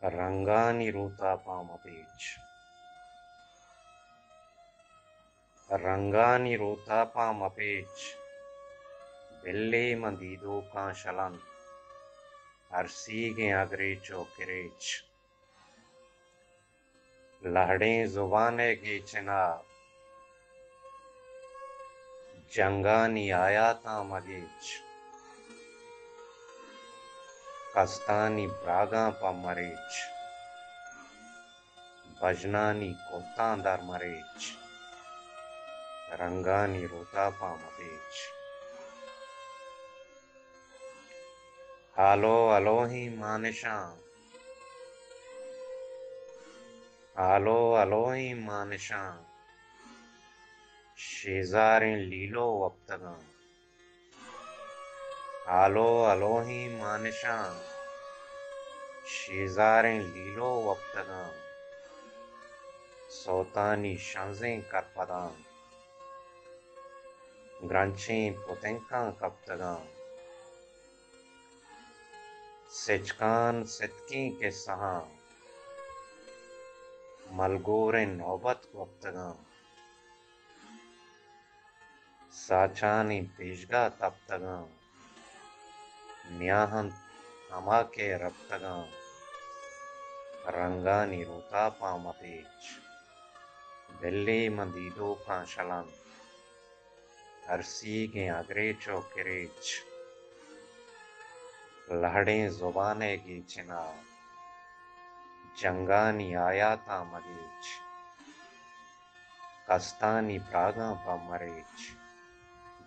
रंगानी रूतापामपेच रंगानी रूतापामपेच बिल्ले मंदीदो का शलन अरसीगे अग्रेचो किरेच लहड़े जुबाने की चिना जंगानी आयाता मगेच कस्तानी ब्रागा पमरेच भजनानी कोता दरमरेच रंगानी रोता पामपेच हालो अलोही मानिशा हालो अलोही मानिशा शेजारें लीलो वक्तगा हालो अलोही मानिशा शेजारें लीलो वक्तगा सोतानी शंजें करपदा ग्रंचें पुतेंका कप्तगा सिचकान सितकी के सहा मलगोरे नौबत वक्तगा साचानी पेशगा तप्तगा न्याहन हमा के रप्तगा रंगानी रोता पामपेच बिल्ली मंदीदो का शलन अरसी के अग्रेचो किरेच लहड़े जुबाने की चिना जंगानी आयाता मगेच कस्तानी प्रागा पमरेच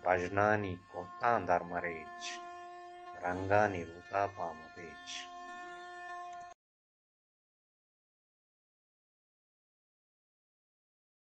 भजनानी कोता दरमरेच रंगानी रूता पामपेच